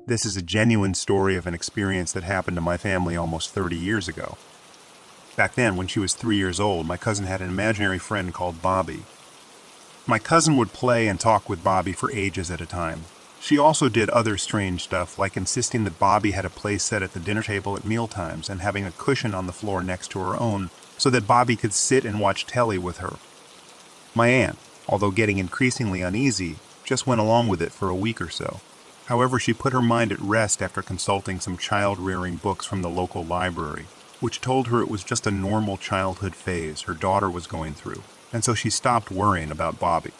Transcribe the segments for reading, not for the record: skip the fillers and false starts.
This is a genuine story of an experience that happened to my family almost 30 years ago. Back then, when she was 3 years old, my cousin had an imaginary friend called Bobby. My cousin would play and talk with Bobby for ages at a time. She also did other strange stuff, like insisting that Bobby had a place set at the dinner table at mealtimes and having a cushion on the floor next to her own so that Bobby could sit and watch telly with her. My aunt, although getting increasingly uneasy, just went along with it for a week or so. However, she put her mind at rest after consulting some child-rearing books from the local library, which told her it was just a normal childhood phase her daughter was going through, and so she stopped worrying about Bobby.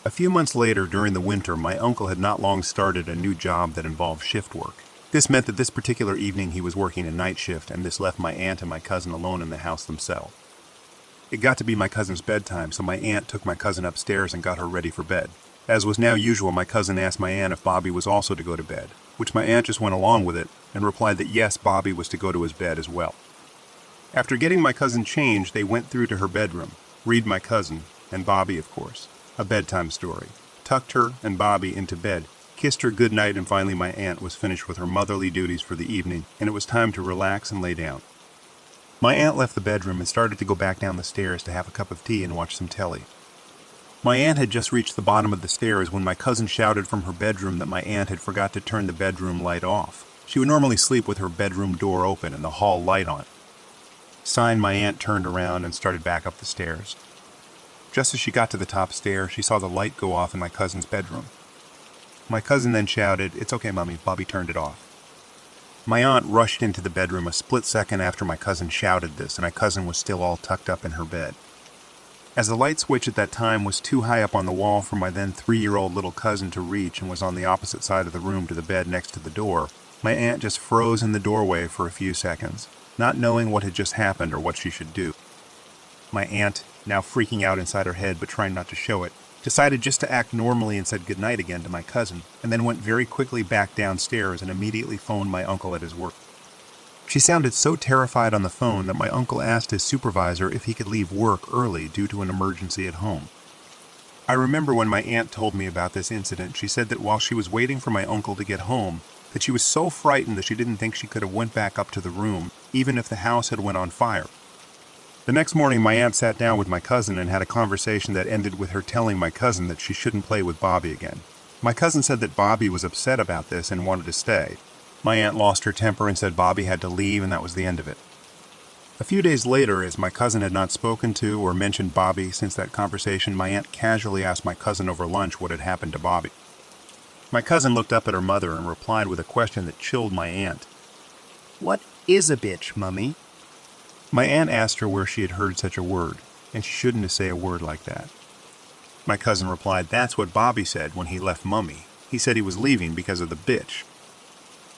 A few months later, during the winter, my uncle had not long started a new job that involved shift work. This meant that this particular evening he was working a night shift, and this left my aunt and my cousin alone in the house themselves. It got to be my cousin's bedtime, so my aunt took my cousin upstairs and got her ready for bed. As was now usual, my cousin asked my aunt if Bobby was also to go to bed, which my aunt just went along with it and replied that yes, Bobby was to go to his bed as well. After getting my cousin changed, they went through to her bedroom, Reed, my cousin, and Bobby, of course, a bedtime story, tucked her and Bobby into bed, kissed her good night, and finally my aunt was finished with her motherly duties for the evening, and it was time to relax and lay down. My aunt left the bedroom and started to go back down the stairs to have a cup of tea and watch some telly. My aunt had just reached the bottom of the stairs when my cousin shouted from her bedroom that my aunt had forgot to turn the bedroom light off. She would normally sleep with her bedroom door open and the hall light on. Sighing, my aunt turned around and started back up the stairs. Just as she got to the top stair, she saw the light go off in my cousin's bedroom. My cousin then shouted, "It's okay, Mommy, Bobby turned it off." My aunt rushed into the bedroom a split second after my cousin shouted this, and my cousin was still all tucked up in her bed. As the light switch at that time was too high up on the wall for my then 3-year-old little cousin to reach and was on the opposite side of the room to the bed next to the door, my aunt just froze in the doorway for a few seconds, not knowing what had just happened or what she should do. My aunt, now freaking out inside her head but trying not to show it, decided just to act normally and said goodnight again to my cousin, and then went very quickly back downstairs and immediately phoned my uncle at his work. She sounded so terrified on the phone that my uncle asked his supervisor if he could leave work early due to an emergency at home. I remember when my aunt told me about this incident, she said that while she was waiting for my uncle to get home, that she was so frightened that she didn't think she could have went back up to the room, even if the house had went on fire. The next morning, my aunt sat down with my cousin and had a conversation that ended with her telling my cousin that she shouldn't play with Bobby again. My cousin said that Bobby was upset about this and wanted to stay. My aunt lost her temper and said Bobby had to leave, and that was the end of it. A few days later, as my cousin had not spoken to or mentioned Bobby since that conversation, my aunt casually asked my cousin over lunch what had happened to Bobby. My cousin looked up at her mother and replied with a question that chilled my aunt. "What is a bitch, Mummy?" My aunt asked her where she had heard such a word, and she shouldn't have said a word like that. My cousin replied, "That's what Bobby said when he left Mummy. He said he was leaving because of the bitch."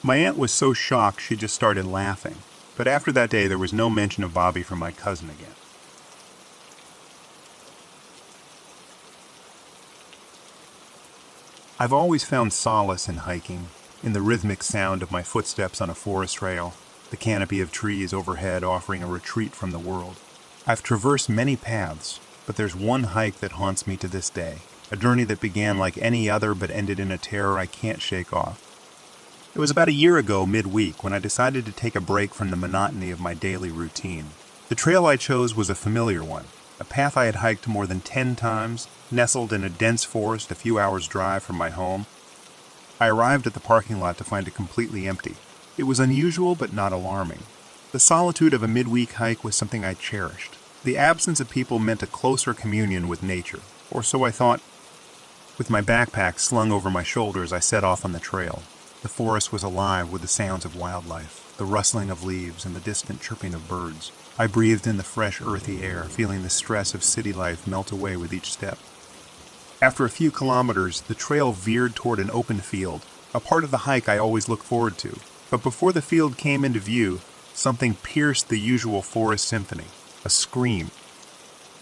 My aunt was so shocked she just started laughing, but after that day there was no mention of Bobby from my cousin again. I've always found solace in hiking, in the rhythmic sound of my footsteps on a forest trail, the canopy of trees overhead offering a retreat from the world. I've traversed many paths, but there's one hike that haunts me to this day, a journey that began like any other but ended in a terror I can't shake off. It was about a year ago, midweek, when I decided to take a break from the monotony of my daily routine. The trail I chose was a familiar one, a path I had hiked more than 10 times, nestled in a dense forest a few hours' drive from my home. I arrived at the parking lot to find it completely empty. It was unusual but not alarming. The solitude of a midweek hike was something I cherished. The absence of people meant a closer communion with nature, or so I thought. With my backpack slung over my shoulders, I set off on the trail. The forest was alive with the sounds of wildlife, the rustling of leaves and the distant chirping of birds. I breathed in the fresh, earthy air, feeling the stress of city life melt away with each step. After a few kilometers, the trail veered toward an open field, a part of the hike I always look forward to. But before the field came into view, something pierced the usual forest symphony, a scream.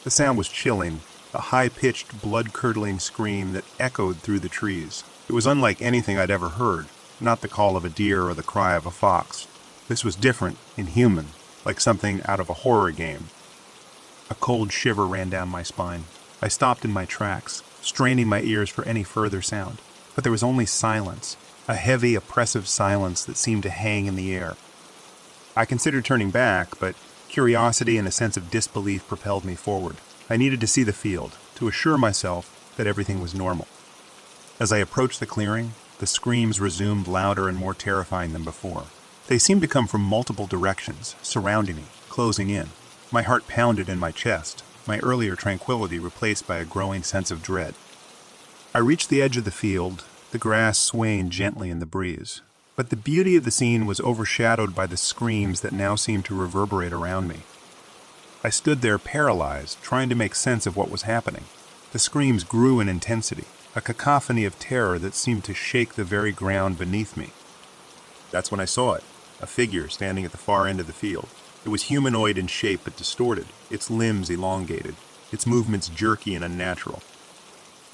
The sound was chilling, a high-pitched, blood-curdling scream that echoed through the trees. It was unlike anything I'd ever heard, not the call of a deer or the cry of a fox. This was different, inhuman, like something out of a horror game. A cold shiver ran down my spine. I stopped in my tracks, straining my ears for any further sound. But there was only silence, a heavy, oppressive silence that seemed to hang in the air. I considered turning back, but curiosity and a sense of disbelief propelled me forward. I needed to see the field, to assure myself that everything was normal. As I approached the clearing, the screams resumed louder and more terrifying than before. They seemed to come from multiple directions, surrounding me, closing in. My heart pounded in my chest, my earlier tranquility replaced by a growing sense of dread. I reached the edge of the field, the grass swaying gently in the breeze. But the beauty of the scene was overshadowed by the screams that now seemed to reverberate around me. I stood there paralyzed, trying to make sense of what was happening. The screams grew in intensity, a cacophony of terror that seemed to shake the very ground beneath me. That's when I saw it, a figure standing at the far end of the field. It was humanoid in shape but distorted, its limbs elongated, its movements jerky and unnatural.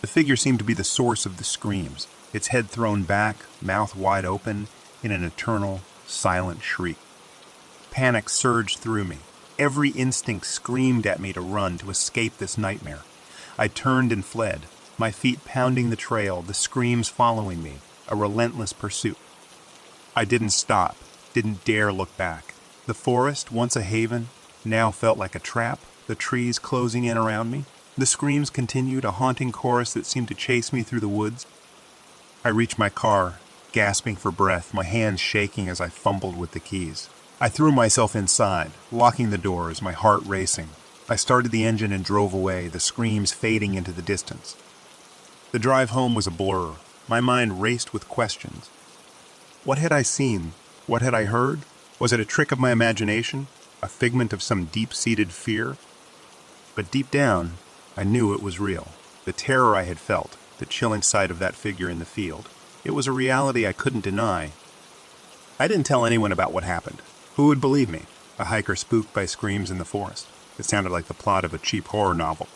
The figure seemed to be the source of the screams, its head thrown back, mouth wide open, in an eternal, silent shriek. Panic surged through me. Every instinct screamed at me to run, to escape this nightmare. I turned and fled, my feet pounding the trail, the screams following me, a relentless pursuit. I didn't stop, didn't dare look back. The forest, once a haven, now felt like a trap, the trees closing in around me. The screams continued, a haunting chorus that seemed to chase me through the woods. I reached my car, gasping for breath, my hands shaking as I fumbled with the keys. I threw myself inside, locking the doors, my heart racing. I started the engine and drove away, the screams fading into the distance. The drive home was a blur. My mind raced with questions. What had I seen? What had I heard? Was it a trick of my imagination? A figment of some deep-seated fear? But deep down, I knew it was real. The terror I had felt, the chilling sight of that figure in the field. It was a reality I couldn't deny. I didn't tell anyone about what happened. Who would believe me? A hiker spooked by screams in the forest. It sounded like the plot of a cheap horror novel.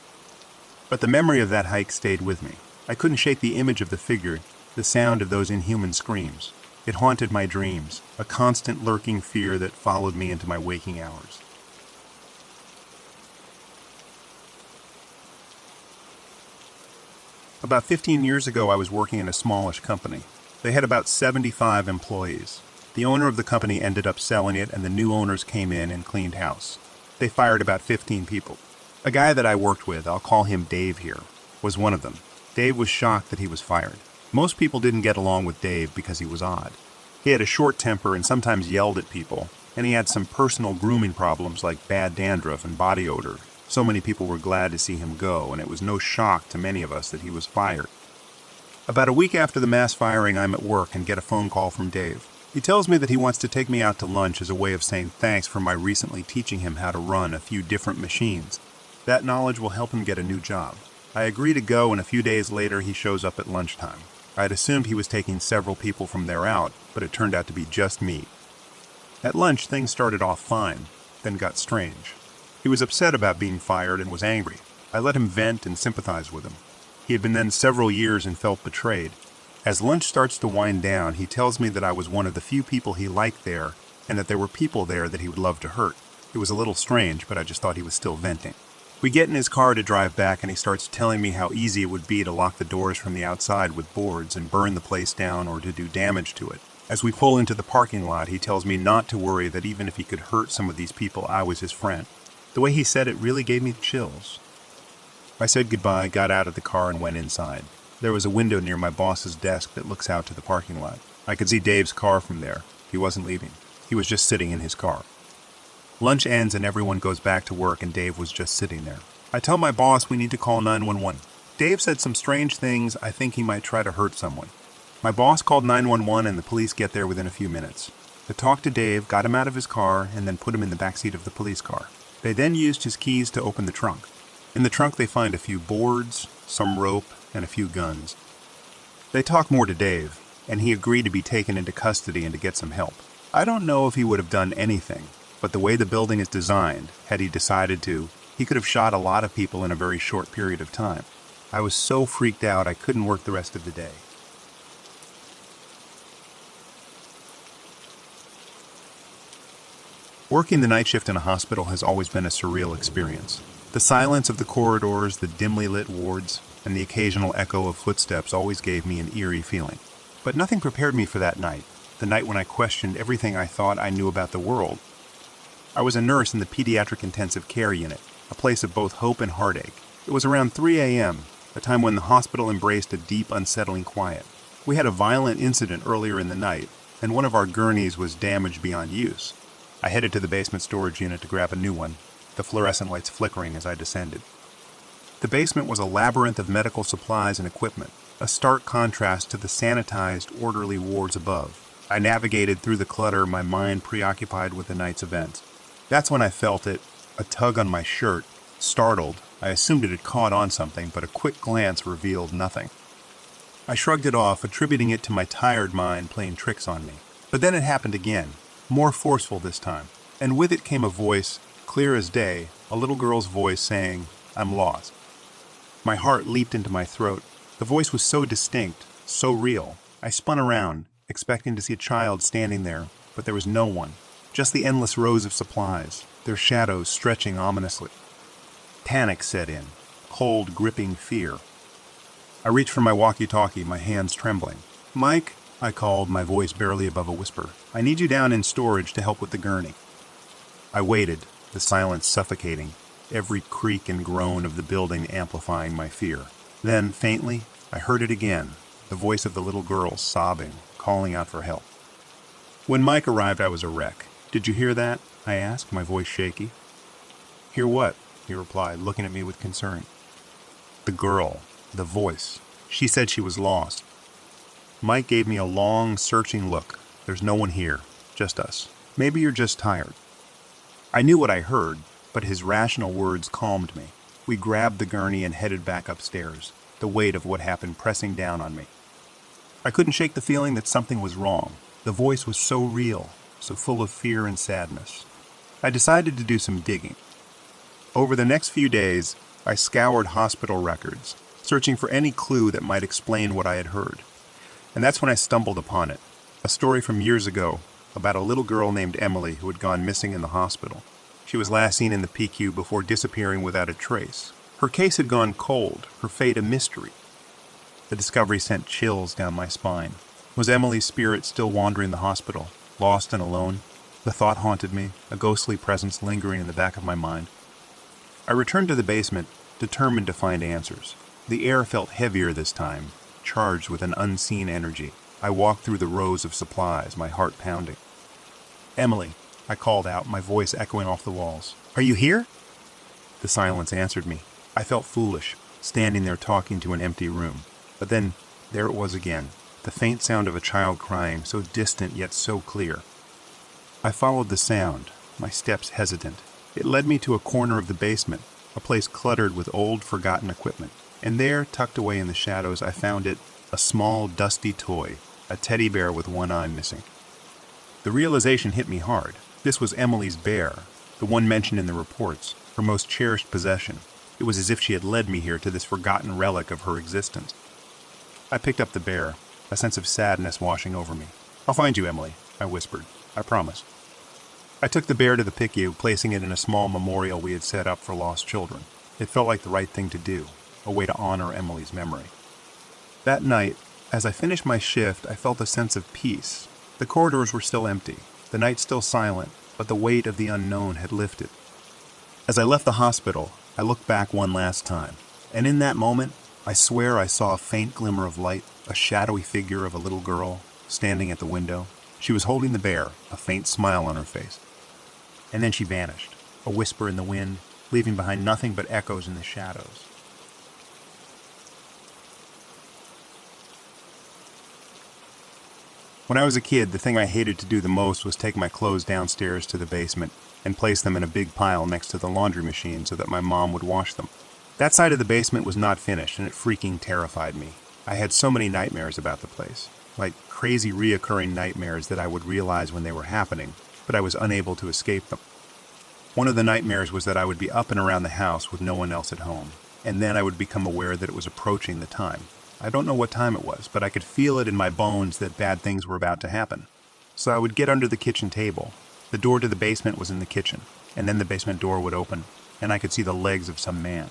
But the memory of that hike stayed with me. I couldn't shake the image of the figure, the sound of those inhuman screams. It haunted my dreams, a constant lurking fear that followed me into my waking hours. About 15 years ago, I was working in a smallish company. They had about 75 employees. The owner of the company ended up selling it, and the new owners came in and cleaned house. They fired about 15 people. A guy that I worked with, I'll call him Dave here, was one of them. Dave was shocked that he was fired. Most people didn't get along with Dave because he was odd. He had a short temper and sometimes yelled at people, and he had some personal grooming problems like bad dandruff and body odor. So many people were glad to see him go, and it was no shock to many of us that he was fired. About a week after the mass firing, I'm at work and get a phone call from Dave. He tells me that he wants to take me out to lunch as a way of saying thanks for my recently teaching him how to run a few different machines. That knowledge will help him get a new job. I agree to go, and a few days later he shows up at lunchtime. I had assumed he was taking several people from there out, but it turned out to be just me. At lunch, things started off fine, then got strange. He was upset about being fired and was angry. I let him vent and sympathize with him. He had been then several years and felt betrayed. As lunch starts to wind down, he tells me that I was one of the few people he liked there, and that there were people there that he would love to hurt. It was a little strange, but I just thought he was still venting. We get in his car to drive back, and he starts telling me how easy it would be to lock the doors from the outside with boards and burn the place down or to do damage to it. As we pull into the parking lot, he tells me not to worry, that even if he could hurt some of these people, I was his friend. The way he said it really gave me chills. I said goodbye, got out of the car, and went inside. There was a window near my boss's desk that looks out to the parking lot. I could see Dave's car from there. He wasn't leaving. He was just sitting in his car. Lunch ends and everyone goes back to work, and Dave was just sitting there. I tell my boss we need to call 911. Dave said some strange things. I think he might try to hurt someone. My boss called 911 and the police get there within a few minutes. They talked to Dave, got him out of his car, and then put him in the backseat of the police car. They then used his keys to open the trunk. In the trunk they find a few boards, some rope, and a few guns. They talk more to Dave, and he agreed to be taken into custody and to get some help. I don't know if he would have done anything, but the way the building is designed, had he decided to, he could have shot a lot of people in a very short period of time. I was so freaked out I couldn't work the rest of the day. Working the night shift in a hospital has always been a surreal experience. The silence of the corridors, the dimly lit wards, and the occasional echo of footsteps always gave me an eerie feeling. But nothing prepared me for that night, the night when I questioned everything I thought I knew about the world. I was a nurse in the pediatric intensive care unit, a place of both hope and heartache. It was around 3 a.m., a time when the hospital embraced a deep, unsettling quiet. We had a violent incident earlier in the night, and one of our gurneys was damaged beyond use. I headed to the basement storage unit to grab a new one, the fluorescent lights flickering as I descended. The basement was a labyrinth of medical supplies and equipment, a stark contrast to the sanitized, orderly wards above. I navigated through the clutter, my mind preoccupied with the night's events. That's when I felt it, a tug on my shirt. Startled, I assumed it had caught on something, but a quick glance revealed nothing. I shrugged it off, attributing it to my tired mind playing tricks on me. But then it happened again, more forceful this time, and with it came a voice, clear as day, a little girl's voice saying, "I'm lost." My heart leaped into my throat. The voice was so distinct, so real. I spun around, expecting to see a child standing there, but there was no one. Just the endless rows of supplies, their shadows stretching ominously. Panic set in, cold, gripping fear. I reached for my walkie-talkie, my hands trembling. "Mike," I called, my voice barely above a whisper. "I need you down in storage to help with the gurney." I waited, the silence suffocating, every creak and groan of the building amplifying my fear. Then, faintly, I heard it again, the voice of the little girl sobbing, calling out for help. When Mike arrived, I was a wreck. "Did you hear that?" I asked, my voice shaky. "Hear what?" he replied, looking at me with concern. "The girl, the voice. She said she was lost." Mike gave me a long, searching look. "There's no one here, just us. Maybe you're just tired." I knew what I heard, but his rational words calmed me. We grabbed the gurney and headed back upstairs, the weight of what happened pressing down on me. I couldn't shake the feeling that something was wrong. The voice was so real, so full of fear and sadness. I decided to do some digging. Over the next few days, I scoured hospital records, searching for any clue that might explain what I had heard. And that's when I stumbled upon it, a story from years ago about a little girl named Emily who had gone missing in the hospital. She was last seen in the PICU before disappearing without a trace. Her case had gone cold, her fate a mystery. The discovery sent chills down my spine. Was Emily's spirit still wandering the hospital, lost and alone? The thought haunted me, a ghostly presence lingering in the back of my mind. I returned to the basement, determined to find answers. The air felt heavier this time, charged with an unseen energy. I walked through the rows of supplies, my heart pounding. "Emily," I called out, my voice echoing off the walls. "Are you here?" The silence answered me. I felt foolish, standing there talking to an empty room. But then, there it was again, the faint sound of a child crying, so distant yet so clear. I followed the sound, my steps hesitant. It led me to a corner of the basement, a place cluttered with old, forgotten equipment. And there, tucked away in the shadows, I found it, a small, dusty toy, a teddy bear with one eye missing. The realization hit me hard. This was Emily's bear, the one mentioned in the reports, her most cherished possession. It was as if she had led me here to this forgotten relic of her existence. I picked up the bear, a sense of sadness washing over me. "I'll find you, Emily," I whispered. "I promise." I took the bear to the PICU, placing it in a small memorial we had set up for lost children. It felt like the right thing to do, a way to honor Emily's memory. That night, as I finished my shift, I felt a sense of peace. The corridors were still empty, the night still silent, but the weight of the unknown had lifted. As I left the hospital, I looked back one last time, and in that moment, I swear I saw a faint glimmer of light, a shadowy figure of a little girl, standing at the window. She was holding the bear, a faint smile on her face. And then she vanished, a whisper in the wind, leaving behind nothing but echoes in the shadows. When I was a kid, the thing I hated to do the most was take my clothes downstairs to the basement and place them in a big pile next to the laundry machine so that my mom would wash them. That side of the basement was not finished, and it freaking terrified me. I had so many nightmares about the place, like crazy reoccurring nightmares that I would realize when they were happening, but I was unable to escape them. One of the nightmares was that I would be up and around the house with no one else at home, and then I would become aware that it was approaching the time. I don't know what time it was, but I could feel it in my bones that bad things were about to happen. So I would get under the kitchen table. The door to the basement was in the kitchen, and then the basement door would open, and I could see the legs of some man.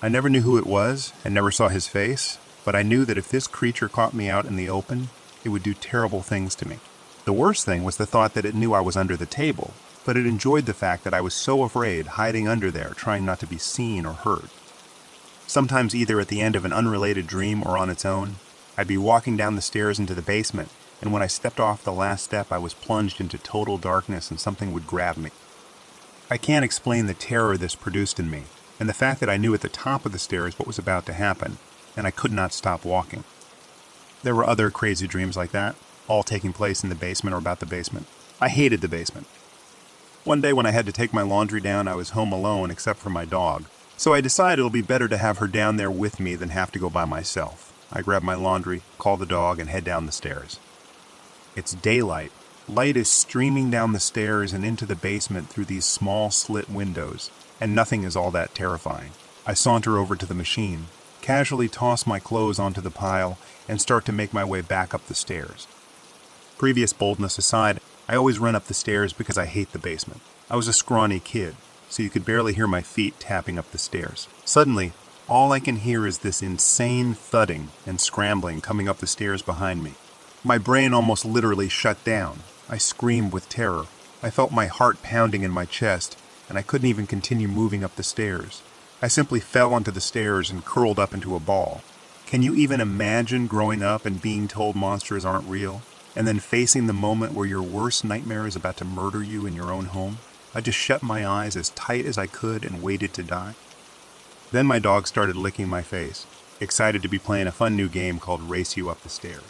I never knew who it was, and never saw his face, but I knew that if this creature caught me out in the open, It would do terrible things to me. The worst thing was the thought that it knew I was under the table, but it enjoyed the fact that I was so afraid, hiding under there, trying not to be seen or heard. Sometimes either at the end of an unrelated dream or on its own, I'd be walking down the stairs into the basement, and when I stepped off the last step, I was plunged into total darkness and something would grab me. I can't explain the terror this produced in me, and the fact that I knew at the top of the stairs what was about to happen, and I could not stop walking. There were other crazy dreams like that, all taking place in the basement or about the basement. I hated the basement. One day when I had to take my laundry down, I was home alone except for my dog, so I decided it'll be better to have her down there with me than have to go by myself. I grab my laundry, call the dog, and head down the stairs. It's daylight. Light is streaming down the stairs and into the basement through these small slit windows, and nothing is all that terrifying. I saunter over to the machine, casually toss my clothes onto the pile, and start to make my way back up the stairs. Previous boldness aside, I always run up the stairs because I hate the basement. I was a scrawny kid, so you could barely hear my feet tapping up the stairs. Suddenly, all I can hear is this insane thudding and scrambling coming up the stairs behind me. My brain almost literally shut down. I screamed with terror. I felt my heart pounding in my chest, and I couldn't even continue moving up the stairs. I simply fell onto the stairs and curled up into a ball. Can you even imagine growing up and being told monsters aren't real, and then facing the moment where your worst nightmare is about to murder you in your own home? I just shut my eyes as tight as I could and waited to die. Then my dog started licking my face, excited to be playing a fun new game called Race You Up the Stairs.